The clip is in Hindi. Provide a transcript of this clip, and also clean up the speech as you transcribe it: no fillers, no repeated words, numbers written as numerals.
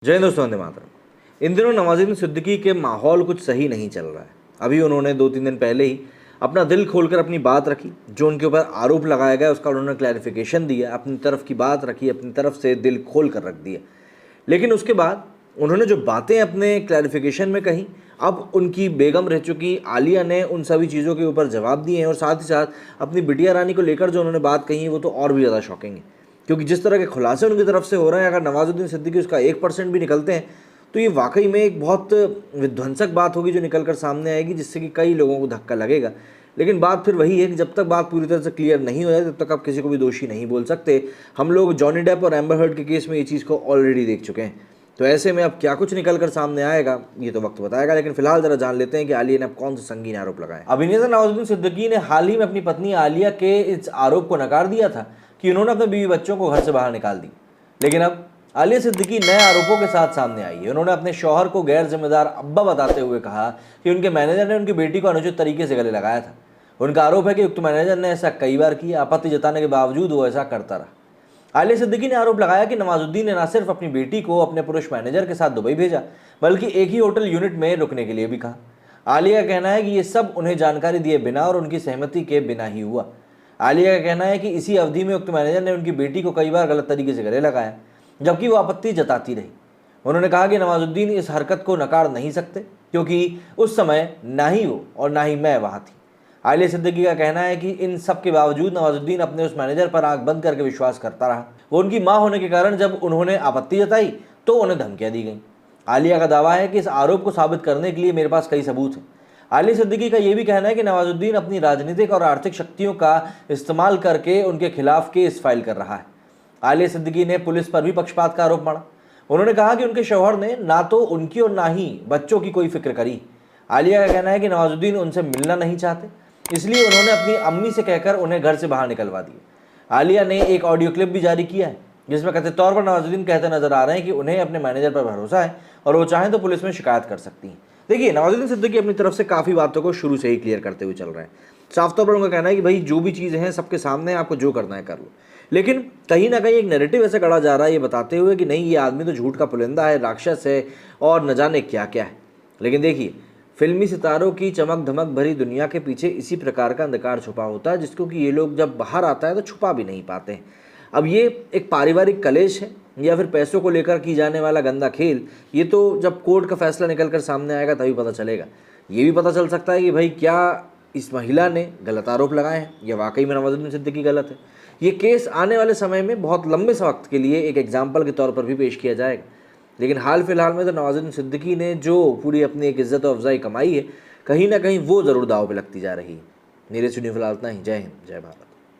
जय हिंद दोस्तों, वंदे मातरम। इन दिनों नवाजुद्दीन सिद्दीकी के माहौल कुछ सही नहीं चल रहा है। अभी उन्होंने 2-3 दिन पहले ही अपना दिल खोलकर अपनी बात रखी। जो उनके ऊपर आरोप लगाया गया उसका उन्होंने क्लैरिफिकेशन दिया, अपनी तरफ की बात रखी, अपनी तरफ से दिल खोल कर रख दिया। लेकिन उसके बाद उन्होंने जो बातें अपने क्लैरिफिकेशन में कही, अब उनकी बेगम रह चुकी आलिया ने उन सभी चीज़ों के ऊपर जवाब दिए हैं और साथ ही साथ अपनी बिटिया रानी को लेकर जो उन्होंने बात कही है वो तो और भी ज़्यादा शॉकिंग है। क्योंकि जिस तरह के खुलासे उनकी तरफ से हो रहे हैं, अगर नवाजुद्दीन सिद्दीकी उसका 1% भी निकलते हैं तो ये वाकई में एक बहुत विध्वंसक बात होगी जो निकल कर सामने आएगी, जिससे कि कई लोगों को धक्का लगेगा। लेकिन बात फिर वही है कि जब तक बात पूरी तरह से क्लियर नहीं हो जाए तब तक आप किसी को भी दोषी नहीं बोल सकते। हम लोग जॉनी डेप और एम्बर हर्ड के केस में ये चीज़ को ऑलरेडी देख चुके हैं। तो ऐसे में अब क्या कुछ निकल कर सामने आएगा ये तो वक्त बताएगा। लेकिन फिलहाल जरा जान लेते हैं कि आलिया ने अब कौन से संगीन आरोप लगाए। अभिनेता नवाजुद्दीन सिद्दीकी ने हाल ही में अपनी पत्नी आलिया के इस आरोप को नकार दिया था कि उन्होंने अपने बीवी बच्चों को घर से बाहर निकाल दी। लेकिन अब आलिया सिद्दीकी नए आरोपों के साथ सामने आई है। उन्होंने अपने शौहर को गैर जिम्मेदार अब्बा बताते हुए कहा कि उनके मैनेजर ने उनकी बेटी को अनुचित तरीके से गले लगाया था। उनका आरोप है कि उक्त मैनेजर ने ऐसा कई बार किया, आपत्ति जताने के बावजूद वो ऐसा करता रहा। आलिया सिद्दीकी ने आरोप लगाया कि नवाजुद्दीन ने न सिर्फ अपनी बेटी को अपने पुरुष मैनेजर के साथ दुबई भेजा, बल्कि एक ही होटल यूनिट में रुकने के लिए भी कहा। आलिया का कहना है कि ये सब उन्हें जानकारी दिए बिना और उनकी सहमति के बिना ही हुआ। आलिया का कहना है कि इसी अवधि में उक्त मैनेजर ने उनकी बेटी को कई बार गलत तरीके से गले लगाया, जबकि वो आपत्ति जताती रही। उन्होंने कहा कि नवाजुद्दीन इस हरकत को नकार नहीं सकते क्योंकि उस समय ना ही वो और ना ही मैं वहाँ थी। आलिया सिद्दीकी का कहना है कि इन सब के बावजूद नवाजुद्दीन अपने उस मैनेजर पर आंख बंद करके विश्वास करता रहा। वो उनकी मां होने के कारण जब उन्होंने आपत्ति जताई तो उन्हें धमकियां दी गई। आलिया का दावा है कि इस आरोप को साबित करने के लिए मेरे पास कई सबूत हैं। आलिया सिद्दीकी का यह भी कहना है कि नवाजुद्दीन अपनी राजनीतिक और आर्थिक शक्तियों का इस्तेमाल करके उनके खिलाफ केस फाइल कर रहा है। आलिया सिद्दीकी ने पुलिस पर भी पक्षपात का आरोप माना। उन्होंने कहा कि उनके शौहर ने ना तो उनकी और ना ही बच्चों की कोई फिक्र करी। आलिया का कहना है कि नवाजुद्दीन उनसे मिलना नहीं चाहते, इसलिए उन्होंने अपनी अम्मी से कहकर उन्हें घर से बाहर निकलवा दिया। आलिया ने एक ऑडियो क्लिप भी जारी किया है जिसमें कथित तौर पर नवाजुद्दीन कहते नजर आ रहे हैं कि उन्हें अपने मैनेजर पर भरोसा है और वो चाहें तो पुलिस में शिकायत कर सकती हैं। देखिए, नवाजुद्दीन सिद्दीकी अपनी तरफ से काफ़ी बातों को शुरू से ही क्लियर करते हुए चल रहे हैं। साफ तौर पर उनका कहना है कि भाई जो भी चीज़ें हैं सबके सामने, आपको जो करना है कर लो। लेकिन कहीं ना कहीं एक नैरेटिव ऐसे गढ़ा जा रहा है ये बताते हुए कि नहीं, ये आदमी तो झूठ का पुलिंदा है, राक्षस है और न जाने क्या क्या है। लेकिन देखिए, फिल्मी सितारों की चमक धमक भरी दुनिया के पीछे इसी प्रकार का अंधकार छुपा होता है जिसको कि ये लोग जब बाहर आता है तो छुपा भी नहीं पाते हैं। अब ये एक पारिवारिक कलेश है या फिर पैसों को लेकर की जाने वाला गंदा खेल, ये तो जब कोर्ट का फैसला निकल कर सामने आएगा तभी पता चलेगा। ये भी पता चल सकता है कि भाई क्या इस महिला ने गलत आरोप लगाए हैं या वाकई में नवाजुद्दीन सिद्दीकी गलत है। ये केस आने वाले समय में बहुत लंबे वक्त के लिए एक एग्जाम्पल के तौर पर भी पेश किया जाएगा। लेकिन हाल फिलहाल में तो नवाजुद्दीन सिद्दीकी ने जो पूरी अपनी एक इज्जत और अफजाई कमाई है, कहीं ना कहीं वो ज़रूर दाव पे लगती जा रही है। मेरे स्टूडियो फिलहाल इतना ही। जय हिंद, जय भारत।